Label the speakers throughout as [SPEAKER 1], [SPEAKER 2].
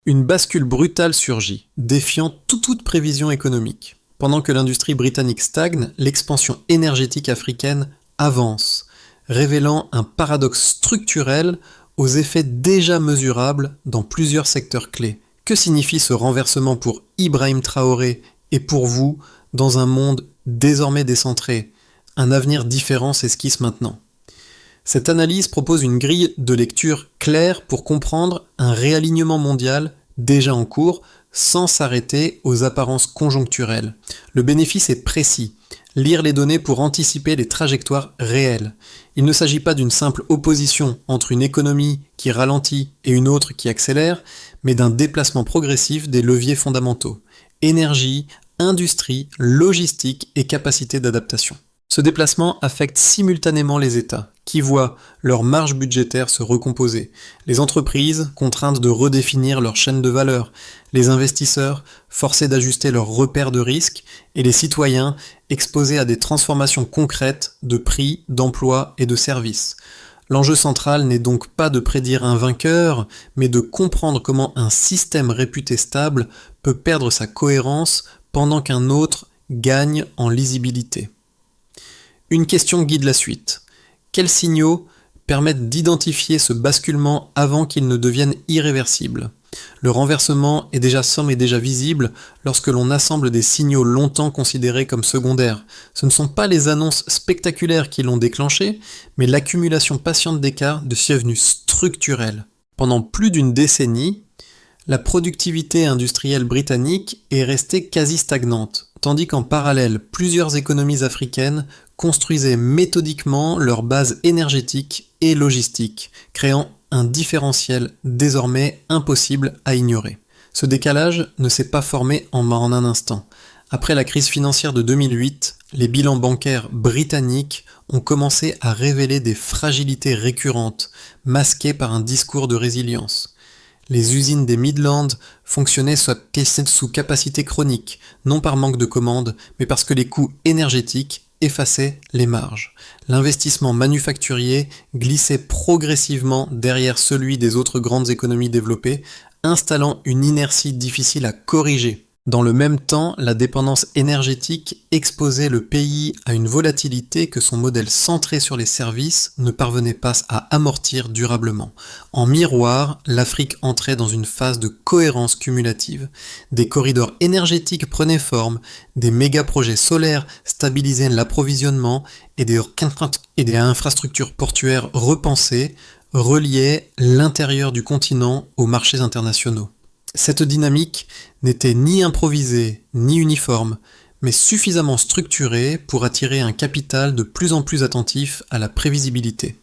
[SPEAKER 1] Une bascule brutale surgit, défiant toute prévision économique. Pendant que l'industrie britannique stagne, l'expansion énergétique africaine avance, révélant un paradoxe structurel aux effets déjà mesurables dans plusieurs secteurs clés. Que signifie ce renversement pour Ibrahim Traoré et pour vous dans un monde désormais décentré? Un avenir différent s'esquisse maintenant. Cette analyse propose une grille de lecture claire pour comprendre un réalignement mondial déjà en cours sans s'arrêter aux apparences conjoncturelles. Le bénéfice est précis. Lire les données pour anticiper les trajectoires réelles. Il ne s'agit pas d'une simple opposition entre une économie qui ralentit et une autre qui accélère, mais d'un déplacement progressif des leviers fondamentaux. Énergie, industrie, logistique et capacité d'adaptation. Ce déplacement affecte simultanément les États, qui voient leur marge budgétaire se recomposer, les entreprises contraintes de redéfinir leur chaîne de valeur, les investisseurs forcés d'ajuster leurs repères de risque et les citoyens exposés à des transformations concrètes de prix, d'emplois et de services. L'enjeu central n'est donc pas de prédire un vainqueur, mais de comprendre comment un système réputé stable peut perdre sa cohérence pendant qu'un autre gagne en lisibilité. Une question guide la suite. Quels signaux permettent d'identifier ce basculement avant qu'il ne devienne irréversible? Le renversement est déjà visible lorsque l'on assemble des signaux longtemps considérés comme secondaires. Ce ne sont pas les annonces spectaculaires qui l'ont déclenché, mais l'accumulation patiente d'écarts devenus structurels. Pendant plus d'une décennie, la productivité industrielle britannique est restée quasi stagnante, tandis qu'en parallèle, plusieurs économies africaines construisaient méthodiquement leur base énergétique et logistique, créant un différentiel désormais impossible à ignorer. Ce décalage ne s'est pas formé en un instant. Après la crise financière de 2008, les bilans bancaires britanniques ont commencé à révéler des fragilités récurrentes, masquées par un discours de résilience. Les usines des Midlands fonctionnaient sous capacité chronique, non par manque de commandes, mais parce que les coûts énergétiques effaçaient les marges. L'investissement manufacturier glissait progressivement derrière celui des autres grandes économies développées, installant une inertie difficile à corriger. Dans le même temps, la dépendance énergétique exposait le pays à une volatilité que son modèle centré sur les services ne parvenait pas à amortir durablement. En miroir, l'Afrique entrait dans une phase de cohérence cumulative. Des corridors énergétiques prenaient forme, des méga-projets solaires stabilisaient l'approvisionnement et des infrastructures portuaires repensées reliaient l'intérieur du continent aux marchés internationaux. Cette dynamique n'était ni improvisée ni uniforme, mais suffisamment structurée pour attirer un capital de plus en plus attentif à la prévisibilité.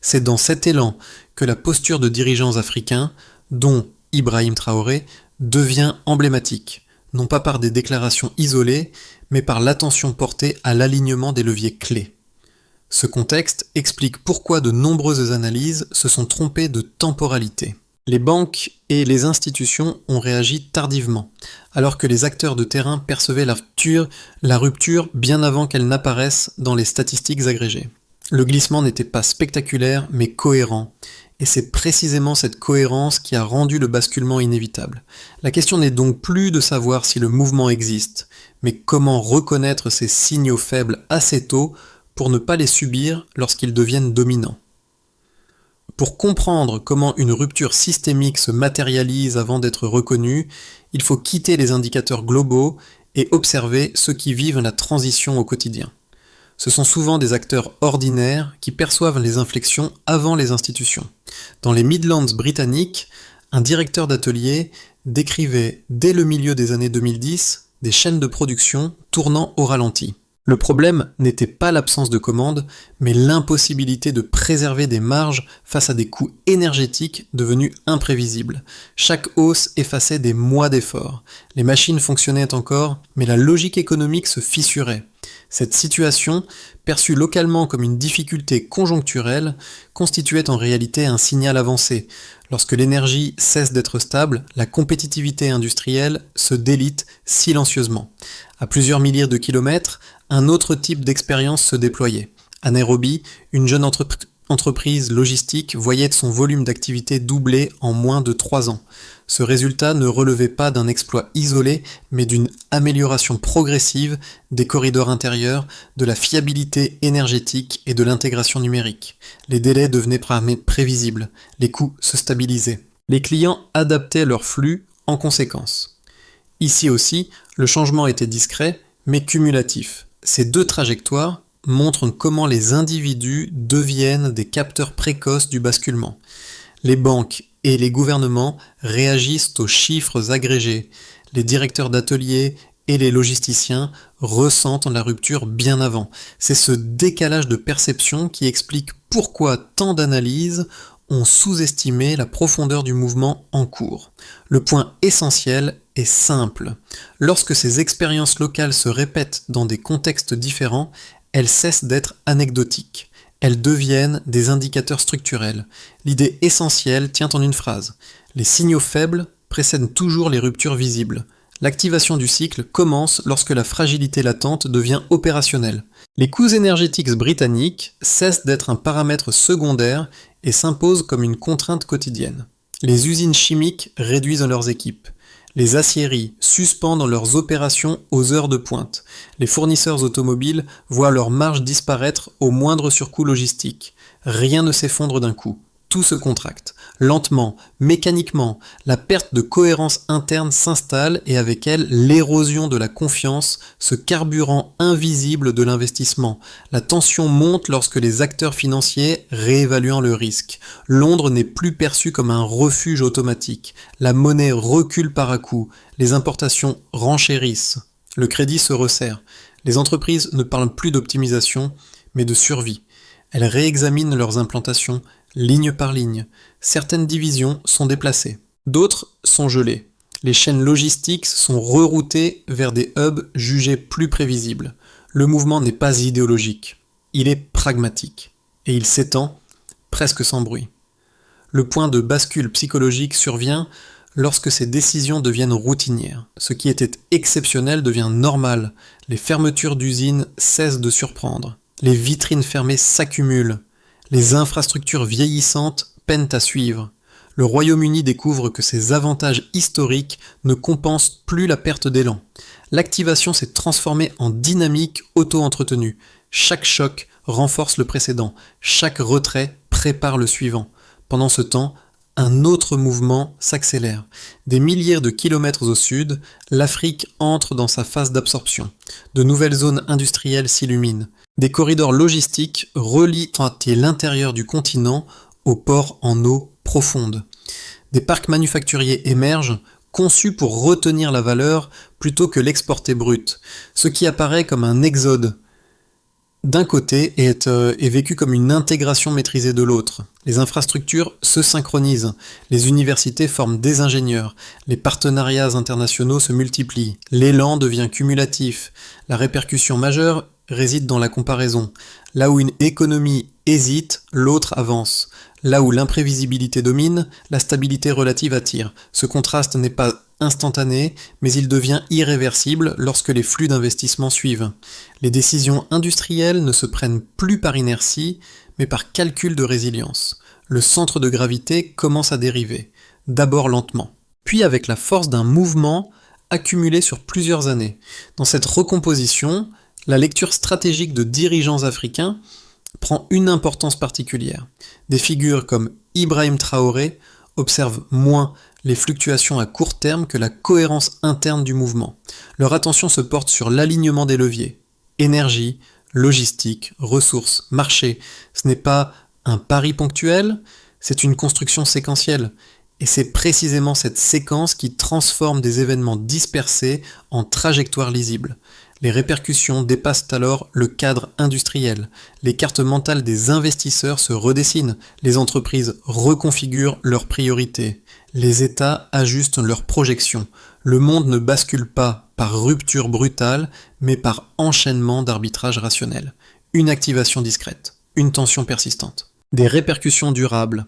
[SPEAKER 1] C'est dans cet élan que la posture de dirigeants africains, dont Ibrahim Traoré, devient emblématique, non pas par des déclarations isolées, mais par l'attention portée à l'alignement des leviers clés. Ce contexte explique pourquoi de nombreuses analyses se sont trompées de temporalité. Les banques et les institutions ont réagi tardivement, alors que les acteurs de terrain percevaient la rupture bien avant qu'elle n'apparaisse dans les statistiques agrégées. Le glissement n'était pas spectaculaire, mais cohérent, et c'est précisément cette cohérence qui a rendu le basculement inévitable. La question n'est donc plus de savoir si le mouvement existe, mais comment reconnaître ces signaux faibles assez tôt pour ne pas les subir lorsqu'ils deviennent dominants. Pour comprendre comment une rupture systémique se matérialise avant d'être reconnue, il faut quitter les indicateurs globaux et observer ceux qui vivent la transition au quotidien. Ce sont souvent des acteurs ordinaires qui perçoivent les inflexions avant les institutions. Dans les Midlands britanniques, un directeur d'atelier décrivait dès le milieu des années 2010 des chaînes de production tournant au ralenti. Le problème n'était pas l'absence de commandes, mais l'impossibilité de préserver des marges face à des coûts énergétiques devenus imprévisibles. Chaque hausse effaçait des mois d'efforts. Les machines fonctionnaient encore, mais la logique économique se fissurait. Cette situation, perçue localement comme une difficulté conjoncturelle, constituait en réalité un signal avancé. Lorsque l'énergie cesse d'être stable, la compétitivité industrielle se délite silencieusement. À plusieurs milliers de kilomètres, un autre type d'expérience se déployait. À Nairobi, une jeune entreprise logistique voyait son volume d'activité doubler en moins de 3 ans. Ce résultat ne relevait pas d'un exploit isolé, mais d'une amélioration progressive des corridors intérieurs, de la fiabilité énergétique et de l'intégration numérique. Les délais devenaient prévisibles, les coûts se stabilisaient. Les clients adaptaient leurs flux en conséquence. Ici aussi, le changement était discret, mais cumulatif. Ces deux trajectoires montrent comment les individus deviennent des capteurs précoces du basculement. Les banques et les gouvernements réagissent aux chiffres agrégés. Les directeurs d'ateliers et les logisticiens ressentent la rupture bien avant. C'est ce décalage de perception qui explique pourquoi tant d'analyses ont sous-estimé la profondeur du mouvement en cours. Le point essentiel est simple. Lorsque ces expériences locales se répètent dans des contextes différents, elles cessent d'être anecdotiques. Elles deviennent des indicateurs structurels. L'idée essentielle tient en une phrase. Les signaux faibles précèdent toujours les ruptures visibles. L'activation du cycle commence lorsque la fragilité latente devient opérationnelle. Les coûts énergétiques britanniques cessent d'être un paramètre secondaire et s'imposent comme une contrainte quotidienne. Les usines chimiques réduisent leurs équipes. Les aciéries suspendent leurs opérations aux heures de pointe. Les fournisseurs automobiles voient leurs marges disparaître au moindre surcoût logistique. Rien ne s'effondre d'un coup. Tout se contracte. Lentement, mécaniquement, la perte de cohérence interne s'installe et avec elle l'érosion de la confiance, ce carburant invisible de l'investissement. La tension monte lorsque les acteurs financiers réévaluent le risque. Londres n'est plus perçue comme un refuge automatique. La monnaie recule par à-coups. Les importations renchérissent. Le crédit se resserre. Les entreprises ne parlent plus d'optimisation, mais de survie. Elles réexaminent leurs implantations, ligne par ligne. Certaines divisions sont déplacées. D'autres sont gelées. Les chaînes logistiques sont reroutées vers des hubs jugés plus prévisibles. Le mouvement n'est pas idéologique. Il est pragmatique. Et il s'étend presque sans bruit. Le point de bascule psychologique survient lorsque ces décisions deviennent routinières. Ce qui était exceptionnel devient normal. Les fermetures d'usines cessent de surprendre. Les vitrines fermées s'accumulent. Les infrastructures vieillissantes peinent à suivre. Le Royaume-Uni découvre que ses avantages historiques ne compensent plus la perte d'élan. L'activation s'est transformée en dynamique auto-entretenue. Chaque choc renforce le précédent. Chaque retrait prépare le suivant. Pendant ce temps, un autre mouvement s'accélère. Des milliers de kilomètres au sud, l'Afrique entre dans sa phase d'absorption. De nouvelles zones industrielles s'illuminent. Des corridors logistiques relient l'intérieur du continent aux ports en eau profonde. Des parcs manufacturiers émergent, conçus pour retenir la valeur plutôt que l'exporter brute, ce qui apparaît comme un exode d'un côté est vécu comme une intégration maîtrisée de l'autre. Les infrastructures se synchronisent, les universités forment des ingénieurs, les partenariats internationaux se multiplient, l'élan devient cumulatif, la répercussion majeure réside dans la comparaison. Là où une économie hésite, l'autre avance. Là où l'imprévisibilité domine, la stabilité relative attire. Ce contraste n'est pas instantané, mais il devient irréversible lorsque les flux d'investissement suivent. Les décisions industrielles ne se prennent plus par inertie, mais par calcul de résilience. Le centre de gravité commence à dériver, d'abord lentement, puis avec la force d'un mouvement accumulé sur plusieurs années. Dans cette recomposition, la lecture stratégique de dirigeants africains prend une importance particulière. Des figures comme Ibrahim Traoré observent moins les fluctuations à court terme que la cohérence interne du mouvement. Leur attention se porte sur l'alignement des leviers. Énergie, logistique, ressources, marché. Ce n'est pas un pari ponctuel, c'est une construction séquentielle. Et c'est précisément cette séquence qui transforme des événements dispersés en trajectoires lisibles. Les répercussions dépassent alors le cadre industriel. Les cartes mentales des investisseurs se redessinent. Les entreprises reconfigurent leurs priorités. Les États ajustent leurs projections. Le monde ne bascule pas par rupture brutale, mais par enchaînement d'arbitrage rationnel. Une activation discrète, une tension persistante. Des répercussions durables.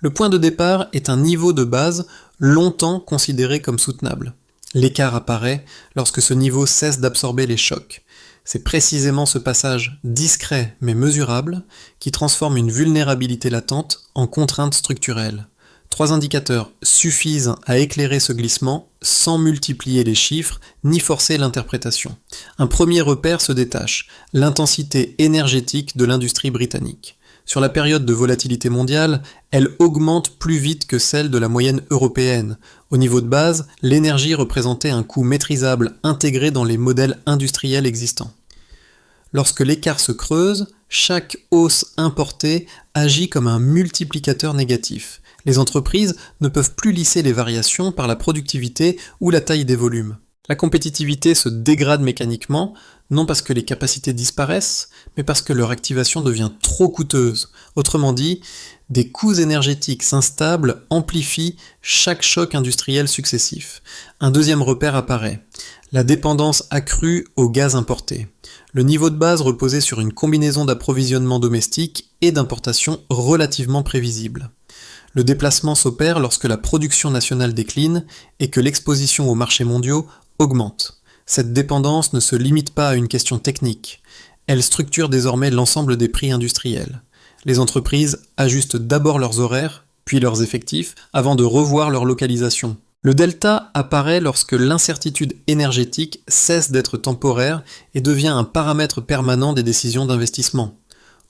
[SPEAKER 1] Le point de départ est un niveau de base longtemps considéré comme soutenable. L'écart apparaît lorsque ce niveau cesse d'absorber les chocs. C'est précisément ce passage discret mais mesurable qui transforme une vulnérabilité latente en contrainte structurelle. 3 indicateurs suffisent à éclairer ce glissement sans multiplier les chiffres ni forcer l'interprétation. Un premier repère se détache, l'intensité énergétique de l'industrie britannique. Sur la période de volatilité mondiale, elle augmente plus vite que celle de la moyenne européenne. Au niveau de base, l'énergie représentait un coût maîtrisable intégré dans les modèles industriels existants. Lorsque l'écart se creuse, chaque hausse importée agit comme un multiplicateur négatif. Les entreprises ne peuvent plus lisser les variations par la productivité ou la taille des volumes. La compétitivité se dégrade mécaniquement, non parce que les capacités disparaissent, mais parce que leur activation devient trop coûteuse. Autrement dit, des coûts énergétiques instables amplifient chaque choc industriel successif. Un deuxième repère apparaît, la dépendance accrue au gaz importé. Le niveau de base reposait sur une combinaison d'approvisionnement domestique et d'importation relativement prévisible. Le déplacement s'opère lorsque la production nationale décline et que l'exposition aux marchés mondiaux augmente. Cette dépendance ne se limite pas à une question technique. Elle structure désormais l'ensemble des prix industriels. Les entreprises ajustent d'abord leurs horaires, puis leurs effectifs, avant de revoir leur localisation. Le delta apparaît lorsque l'incertitude énergétique cesse d'être temporaire et devient un paramètre permanent des décisions d'investissement.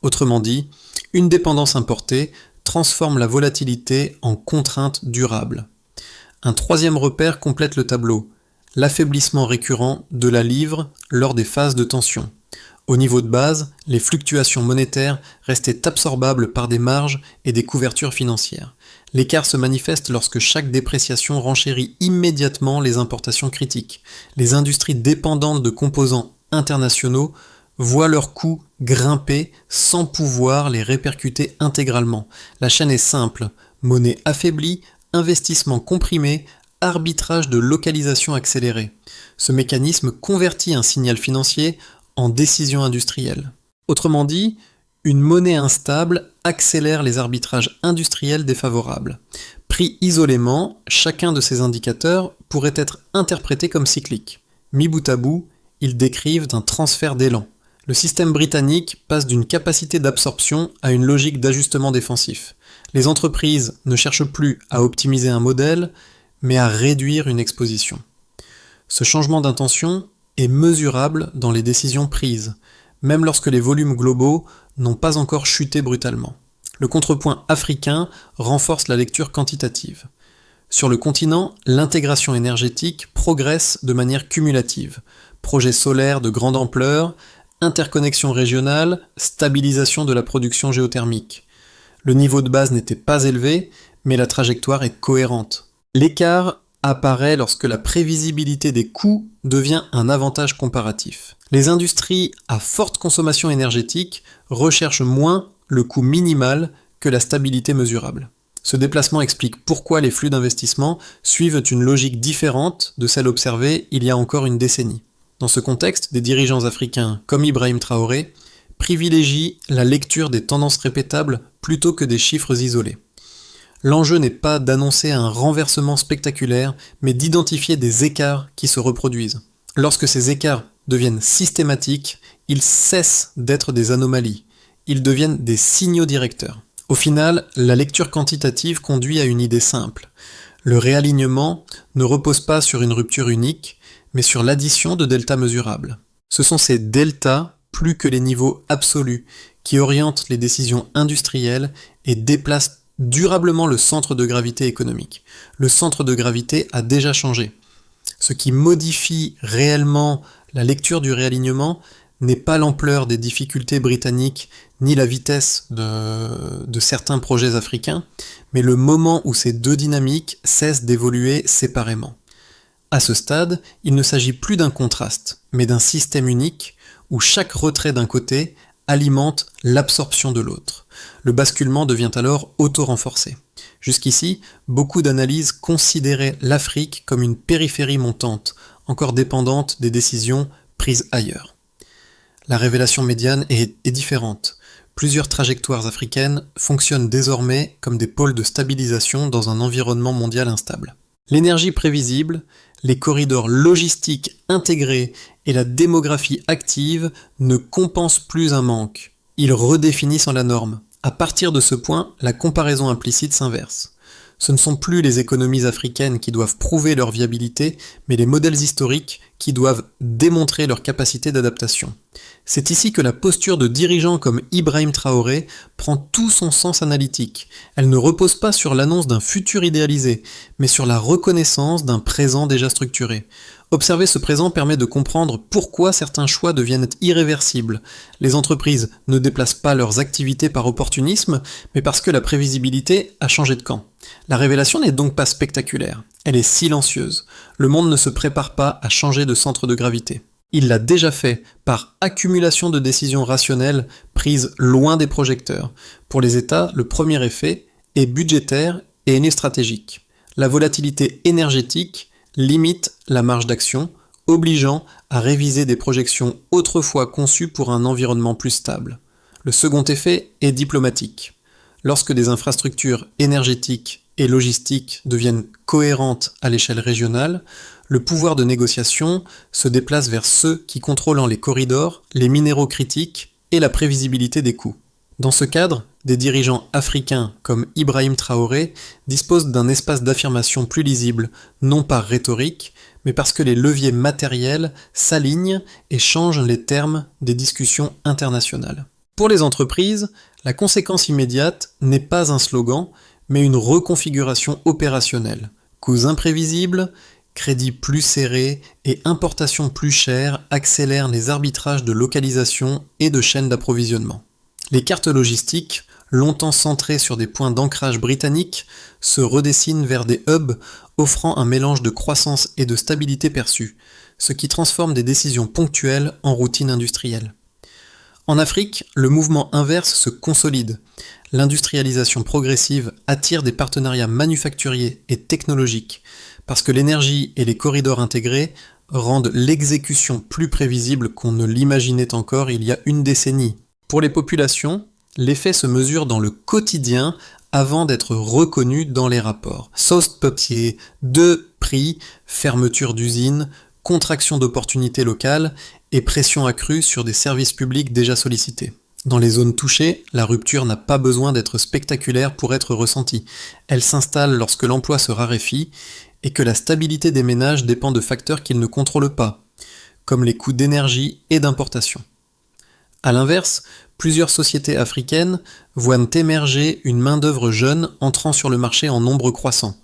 [SPEAKER 1] Autrement dit, une dépendance importée transforme la volatilité en contrainte durable. Un troisième repère complète le tableau, l'affaiblissement récurrent de la livre lors des phases de tension. Au niveau de base, les fluctuations monétaires restaient absorbables par des marges et des couvertures financières. L'écart se manifeste lorsque chaque dépréciation renchérit immédiatement les importations critiques. Les industries dépendantes de composants internationaux voient leurs coûts grimper sans pouvoir les répercuter intégralement. La chaîne est simple, monnaie affaiblie, investissement comprimé, arbitrage de localisation accéléré. Ce mécanisme convertit un signal financier en décision industrielle. Autrement dit, une monnaie instable accélère les arbitrages industriels défavorables. Pris isolément, chacun de ces indicateurs pourrait être interprété comme cyclique. Mis bout à bout, ils décrivent un transfert d'élan. Le système britannique passe d'une capacité d'absorption à une logique d'ajustement défensif. Les entreprises ne cherchent plus à optimiser un modèle, mais à réduire une exposition. Ce changement d'intention est mesurable dans les décisions prises, même lorsque les volumes globaux n'ont pas encore chuté brutalement. Le contrepoint africain renforce la lecture quantitative. Sur le continent, l'intégration énergétique progresse de manière cumulative. Projets solaires de grande ampleur, interconnexion régionale, stabilisation de la production géothermique. Le niveau de base n'était pas élevé, mais la trajectoire est cohérente. L'écart apparaît lorsque la prévisibilité des coûts devient un avantage comparatif. Les industries à forte consommation énergétique recherchent moins le coût minimal que la stabilité mesurable. Ce déplacement explique pourquoi les flux d'investissement suivent une logique différente de celle observée il y a encore une décennie. Dans ce contexte, des dirigeants africains comme Ibrahim Traoré privilégient la lecture des tendances répétables plutôt que des chiffres isolés. L'enjeu n'est pas d'annoncer un renversement spectaculaire, mais d'identifier des écarts qui se reproduisent. Lorsque ces écarts deviennent systématiques, ils cessent d'être des anomalies. Ils deviennent des signaux directeurs. Au final, la lecture quantitative conduit à une idée simple. Le réalignement ne repose pas sur une rupture unique, mais sur l'addition de deltas mesurables. Ce sont ces deltas, plus que les niveaux absolus, qui orientent les décisions industrielles et déplacent durablement le centre de gravité économique. Le centre de gravité a déjà changé. Ce qui modifie réellement la lecture du réalignement n'est pas l'ampleur des difficultés britanniques ni la vitesse de certains projets africains, mais le moment où ces deux dynamiques cessent d'évoluer séparément. À ce stade, il ne s'agit plus d'un contraste, mais d'un système unique où chaque retrait d'un côté alimente l'absorption de l'autre. Le basculement devient alors auto-renforcé. Jusqu'ici, beaucoup d'analyses considéraient l'Afrique comme une périphérie montante, encore dépendante des décisions prises ailleurs. La révélation médiane est différente. Plusieurs trajectoires africaines fonctionnent désormais comme des pôles de stabilisation dans un environnement mondial instable. L'énergie prévisible, les corridors logistiques intégrés et la démographie active ne compensent plus un manque. Ils redéfinissent la norme. À partir de ce point, la comparaison implicite s'inverse. Ce ne sont plus les économies africaines qui doivent prouver leur viabilité, mais les modèles historiques qui doivent démontrer leur capacité d'adaptation. C'est ici que la posture de dirigeants comme Ibrahim Traoré prend tout son sens analytique. Elle ne repose pas sur l'annonce d'un futur idéalisé, mais sur la reconnaissance d'un présent déjà structuré. Observer ce présent permet de comprendre pourquoi certains choix deviennent irréversibles. Les entreprises ne déplacent pas leurs activités par opportunisme, mais parce que la prévisibilité a changé de camp. La révélation n'est donc pas spectaculaire, elle est silencieuse. Le monde ne se prépare pas à changer de centre de gravité. Il l'a déjà fait par accumulation de décisions rationnelles prises loin des projecteurs. Pour les États, le premier effet est budgétaire et n'est stratégique. La volatilité énergétique limite la marge d'action, obligeant à réviser des projections autrefois conçues pour un environnement plus stable. Le second effet est diplomatique. Lorsque des infrastructures énergétiques et logistiques deviennent cohérentes à l'échelle régionale, le pouvoir de négociation se déplace vers ceux qui contrôlent les corridors, les minéraux critiques et la prévisibilité des coûts. Dans ce cadre, des dirigeants africains comme Ibrahim Traoré disposent d'un espace d'affirmation plus lisible, non par rhétorique, mais parce que les leviers matériels s'alignent et changent les termes des discussions internationales. Pour les entreprises, la conséquence immédiate n'est pas un slogan, mais une reconfiguration opérationnelle. Coûts imprévisibles, crédits plus serrés et importations plus chères accélèrent les arbitrages de localisation et de chaînes d'approvisionnement. Les cartes logistiques, longtemps centrées sur des points d'ancrage britanniques, se redessinent vers des hubs offrant un mélange de croissance et de stabilité perçue, ce qui transforme des décisions ponctuelles en routine industrielle. En Afrique, le mouvement inverse se consolide. L'industrialisation progressive attire des partenariats manufacturiers et technologiques, parce que l'énergie et les corridors intégrés rendent l'exécution plus prévisible qu'on ne l'imaginait encore il y a une décennie. Pour les populations, l'effet se mesure dans le quotidien avant d'être reconnu dans les rapports. Sauce de papier, de prix, fermeture d'usines, contraction d'opportunités locales et pression accrue sur des services publics déjà sollicités. Dans les zones touchées, la rupture n'a pas besoin d'être spectaculaire pour être ressentie. Elle s'installe lorsque l'emploi se raréfie et que la stabilité des ménages dépend de facteurs qu'ils ne contrôlent pas, comme les coûts d'énergie et d'importation. A l'inverse, plusieurs sociétés africaines voient émerger une main-d'œuvre jeune entrant sur le marché en nombre croissant,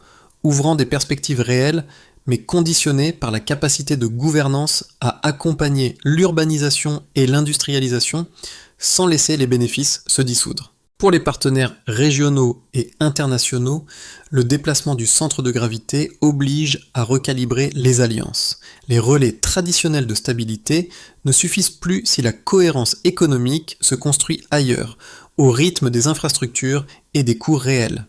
[SPEAKER 1] ouvrant des perspectives réelles, mais conditionnées par la capacité de gouvernance à accompagner l'urbanisation et l'industrialisation sans laisser les bénéfices se dissoudre. Pour les partenaires régionaux et internationaux, le déplacement du centre de gravité oblige à recalibrer les alliances. Les relais traditionnels de stabilité ne suffisent plus si la cohérence économique se construit ailleurs, au rythme des infrastructures et des coûts réels.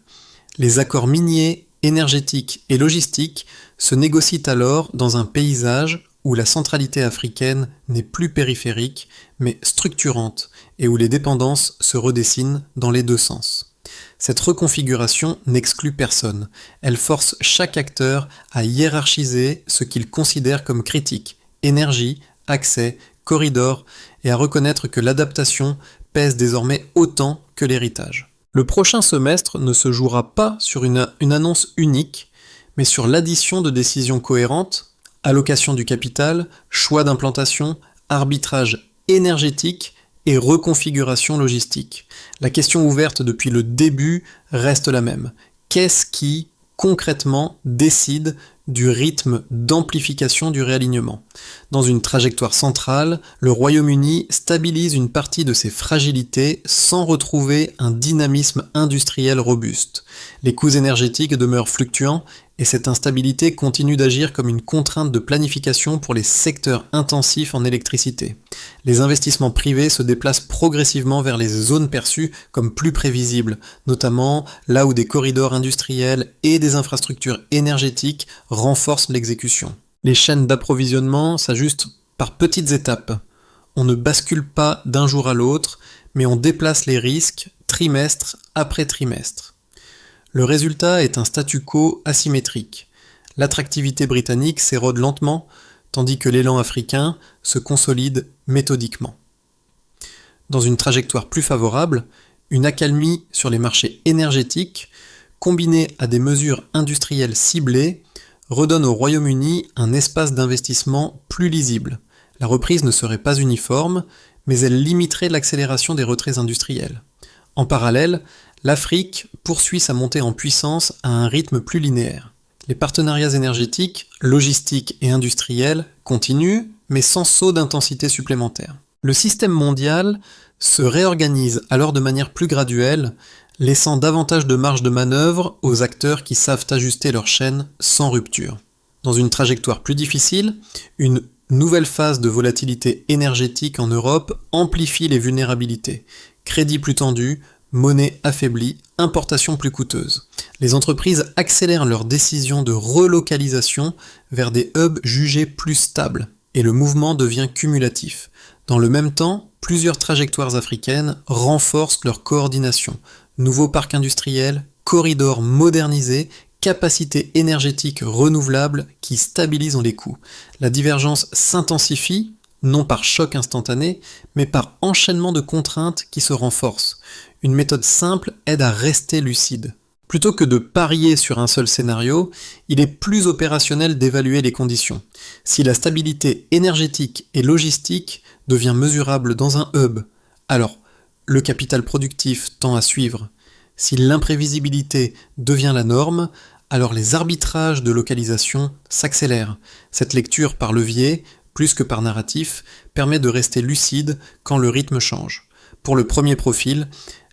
[SPEAKER 1] Les accords miniers, énergétiques et logistiques se négocient alors dans un paysage où la centralité africaine n'est plus périphérique, mais structurante, et où les dépendances se redessinent dans les deux sens. Cette reconfiguration n'exclut personne. Elle force chaque acteur à hiérarchiser ce qu'il considère comme critique, énergie, accès, corridor, et à reconnaître que l'adaptation pèse désormais autant que l'héritage. Le prochain semestre ne se jouera pas sur une annonce unique, mais sur l'addition de décisions cohérentes, allocation du capital, choix d'implantation, arbitrage énergétique et reconfiguration logistique. La question ouverte depuis le début reste la même. Qu'est-ce qui, concrètement, décide du rythme d'amplification du réalignement? Dans une trajectoire centrale, le Royaume-Uni stabilise une partie de ses fragilités sans retrouver un dynamisme industriel robuste. Les coûts énergétiques demeurent fluctuants et cette instabilité continue d'agir comme une contrainte de planification pour les secteurs intensifs en électricité. Les investissements privés se déplacent progressivement vers les zones perçues comme plus prévisibles, notamment là où des corridors industriels et des infrastructures énergétiques renforcent l'exécution. Les chaînes d'approvisionnement s'ajustent par petites étapes. On ne bascule pas d'un jour à l'autre, mais on déplace les risques trimestre après trimestre. Le résultat est un statu quo asymétrique. L'attractivité britannique s'érode lentement, tandis que l'élan africain se consolide méthodiquement. Dans une trajectoire plus favorable, une accalmie sur les marchés énergétiques combinée à des mesures industrielles ciblées, redonne au Royaume-Uni un espace d'investissement plus lisible. La reprise ne serait pas uniforme, mais elle limiterait l'accélération des retraits industriels. En parallèle, l'Afrique poursuit sa montée en puissance à un rythme plus linéaire. Les partenariats énergétiques, logistiques et industriels continuent, mais sans saut d'intensité supplémentaire. Le système mondial se réorganise alors de manière plus graduelle, laissant davantage de marge de manœuvre aux acteurs qui savent ajuster leur chaîne sans rupture. Dans une trajectoire plus difficile, une nouvelle phase de volatilité énergétique en Europe amplifie les vulnérabilités. Crédit plus tendu, monnaie affaiblie, importations plus coûteuses. Les entreprises accélèrent leurs décisions de relocalisation vers des hubs jugés plus stables, et le mouvement devient cumulatif. Dans le même temps, plusieurs trajectoires africaines renforcent leur coordination. Nouveaux parcs industriels, corridors modernisés, capacités énergétiques renouvelables qui stabilisent les coûts. La divergence s'intensifie, non par choc instantané, mais par enchaînement de contraintes qui se renforcent. Une méthode simple aide à rester lucide. Plutôt que de parier sur un seul scénario, il est plus opérationnel d'évaluer les conditions. Si la stabilité énergétique et logistique devient mesurable dans un hub, alors le capital productif tend à suivre. Si l'imprévisibilité devient la norme, alors les arbitrages de localisation s'accélèrent. Cette lecture par levier, plus que par narratif, permet de rester lucide quand le rythme change. Pour le premier profil,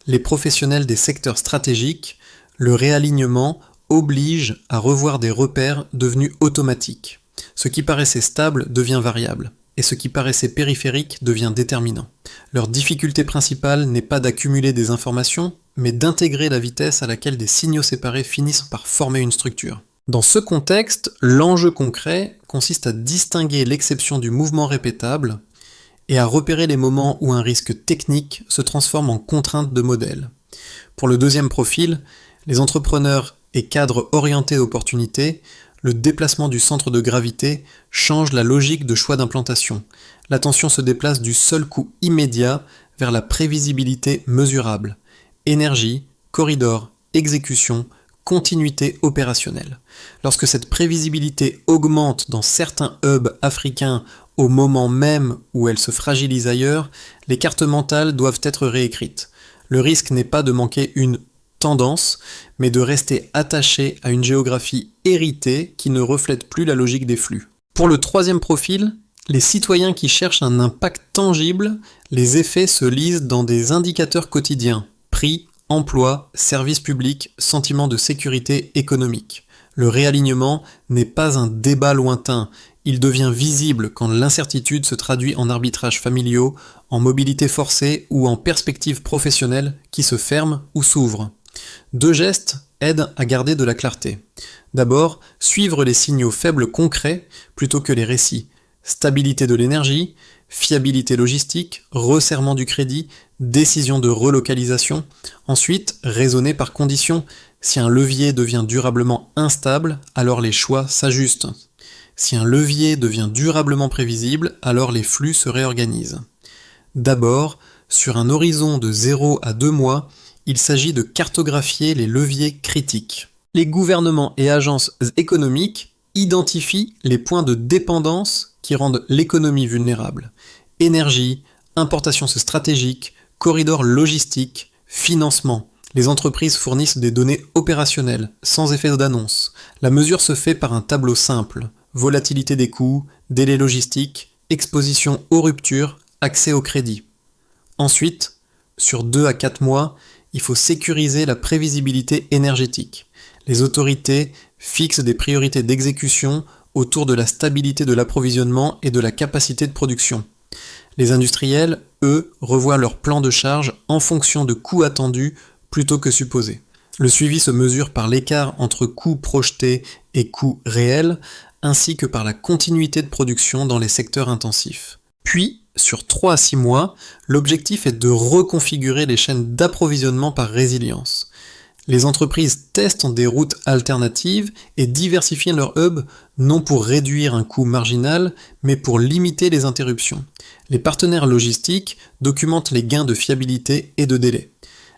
[SPEAKER 1] les professionnels des secteurs stratégiques, le réalignement oblige à revoir des repères devenus automatiques. Ce qui paraissait stable devient variable, et ce qui paraissait périphérique devient déterminant. Leur difficulté principale n'est pas d'accumuler des informations, mais d'intégrer la vitesse à laquelle des signaux séparés finissent par former une structure. Dans ce contexte, l'enjeu concret consiste à distinguer l'exception du mouvement répétable et à repérer les moments où un risque technique se transforme en contrainte de modèle. Pour le deuxième profil, les entrepreneurs et cadres orientés opportunités, le déplacement du centre de gravité change la logique de choix d'implantation. L'attention se déplace du seul coût immédiat vers la prévisibilité mesurable. Énergie, corridor, exécution, continuité opérationnelle. Lorsque cette prévisibilité augmente dans certains hubs africains au moment même où elle se fragilise ailleurs, les cartes mentales doivent être réécrites. Le risque n'est pas de manquer une tendance, mais de rester attaché à une géographie héritée qui ne reflète plus la logique des flux. Pour le troisième profil, les citoyens qui cherchent un impact tangible, les effets se lisent dans des indicateurs quotidiens, prix, emploi, services publics, sentiment de sécurité économique. Le réalignement n'est pas un débat lointain, il devient visible quand l'incertitude se traduit en arbitrages familiaux, en mobilité forcée ou en perspectives professionnelles qui se ferment ou s'ouvrent. Deux gestes aident à garder de la clarté. D'abord, suivre les signaux faibles concrets plutôt que les récits. Stabilité de l'énergie, fiabilité logistique, resserrement du crédit, décision de relocalisation. Ensuite, raisonner par condition. Si un levier devient durablement instable, alors les choix s'ajustent. Si un levier devient durablement prévisible, alors les flux se réorganisent. D'abord, sur un horizon de 0 à 2 mois, il s'agit de cartographier les leviers critiques. Les gouvernements et agences économiques identifient les points de dépendance qui rendent l'économie vulnérable. Énergie, importations stratégiques, corridors logistiques, financement. Les entreprises fournissent des données opérationnelles, sans effet d'annonce. La mesure se fait par un tableau simple. Volatilité des coûts, délai logistique, exposition aux ruptures, accès au crédit. Ensuite, sur 2 à 4 mois, il faut sécuriser la prévisibilité énergétique. Les autorités fixent des priorités d'exécution autour de la stabilité de l'approvisionnement et de la capacité de production. Les industriels, eux, revoient leur plan de charge en fonction de coûts attendus plutôt que supposés. Le suivi se mesure par l'écart entre coûts projetés et coûts réels, ainsi que par la continuité de production dans les secteurs intensifs. Puis, sur 3 à 6 mois, l'objectif est de reconfigurer les chaînes d'approvisionnement par résilience. Les entreprises testent des routes alternatives et diversifient leurs hubs non pour réduire un coût marginal, mais pour limiter les interruptions. Les partenaires logistiques documentent les gains de fiabilité et de délai.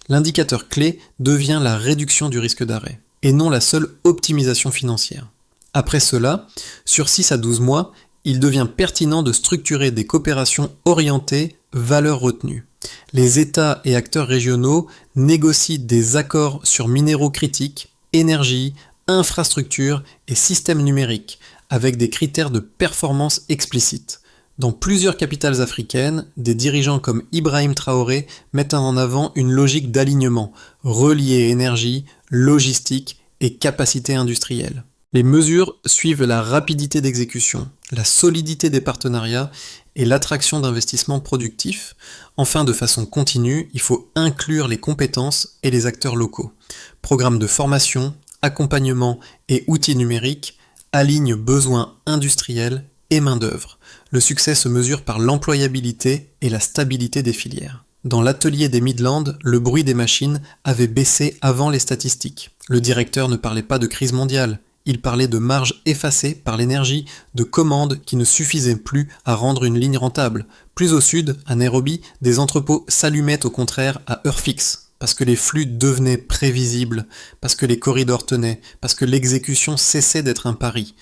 [SPEAKER 1] L'indicateur clé devient la réduction du risque d'arrêt, et non la seule optimisation financière. Après cela, sur 6 à 12 mois, il devient pertinent de structurer des coopérations orientées valeurs retenues. Les États et acteurs régionaux négocient des accords sur minéraux critiques, énergie, infrastructures et systèmes numériques, avec des critères de performance explicites. Dans plusieurs capitales africaines, des dirigeants comme Ibrahim Traoré mettent en avant une logique d'alignement, reliée énergie, logistique et capacité industrielle. Les mesures suivent la rapidité d'exécution, la solidité des partenariats et l'attraction d'investissements productifs. Enfin, de façon continue, il faut inclure les compétences et les acteurs locaux. Programmes de formation, accompagnement et outils numériques alignent besoins industriels et main-d'œuvre. Le succès se mesure par l'employabilité et la stabilité des filières. Dans l'atelier des Midlands, le bruit des machines avait baissé avant les statistiques. Le directeur ne parlait pas de crise mondiale. Il parlait de marges effacées par l'énergie, de commandes qui ne suffisaient plus à rendre une ligne rentable. Plus au sud, à Nairobi, des entrepôts s'allumaient au contraire à heure fixe, parce que les flux devenaient prévisibles, parce que les corridors tenaient, parce que l'exécution cessait d'être un pari.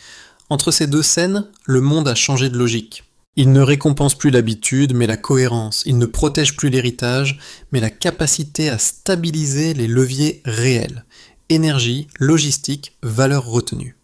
[SPEAKER 1] Entre ces deux scènes, le monde a changé de logique. Il ne récompense plus l'habitude, mais la cohérence. Il ne protège plus l'héritage, mais la capacité à stabiliser les leviers réels. Énergie, logistique, valeurs retenues.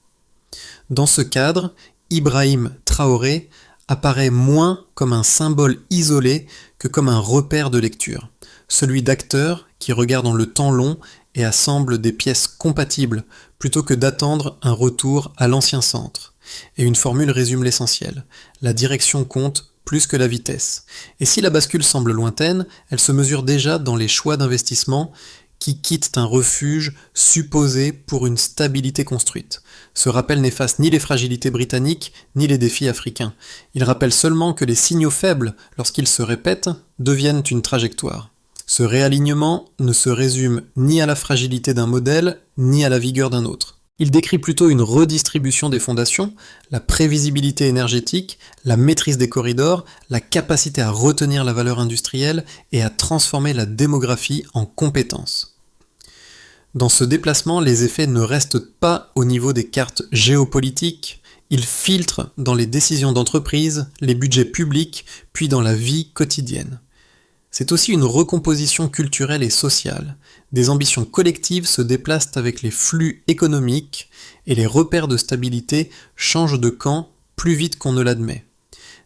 [SPEAKER 1] Dans ce cadre, Ibrahim Traoré apparaît moins comme un symbole isolé que comme un repère de lecture. Celui d'acteurs qui regardent dans le temps long et assemblent des pièces compatibles, plutôt que d'attendre un retour à l'ancien centre. Et une formule résume l'essentiel. La direction compte plus que la vitesse. Et si la bascule semble lointaine, elle se mesure déjà dans les choix d'investissement qui quittent un refuge supposé pour une stabilité construite. Ce rappel n'efface ni les fragilités britanniques, ni les défis africains. Il rappelle seulement que les signaux faibles, lorsqu'ils se répètent, deviennent une trajectoire. Ce réalignement ne se résume ni à la fragilité d'un modèle, ni à la vigueur d'un autre. Il décrit plutôt une redistribution des fondations, la prévisibilité énergétique, la maîtrise des corridors, la capacité à retenir la valeur industrielle et à transformer la démographie en compétences. Dans ce déplacement, les effets ne restent pas au niveau des cartes géopolitiques, ils filtrent dans les décisions d'entreprise, les budgets publics, puis dans la vie quotidienne. C'est aussi une recomposition culturelle et sociale. Des ambitions collectives se déplacent avec les flux économiques et les repères de stabilité changent de camp plus vite qu'on ne l'admet.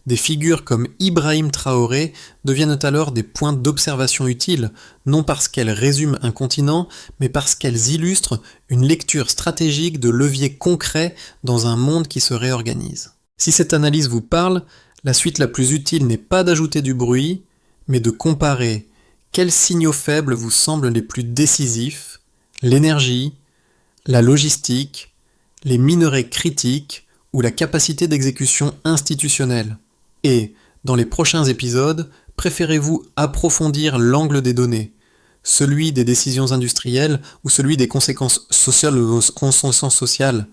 [SPEAKER 1] Des figures comme Ibrahim Traoré deviennent alors des points d'observation utiles, non parce qu'elles résument un continent, mais parce qu'elles illustrent une lecture stratégique de leviers concrets dans un monde qui se réorganise. Si cette analyse vous parle, la suite la plus utile n'est pas d'ajouter du bruit, mais de comparer quels signaux faibles vous semblent les plus décisifs, l'énergie, la logistique, les minerais critiques ou la capacité d'exécution institutionnelle. Et, dans les prochains épisodes, préférez-vous approfondir l'angle des données, celui des décisions industrielles ou celui des conséquences sociales ou conséquences sociales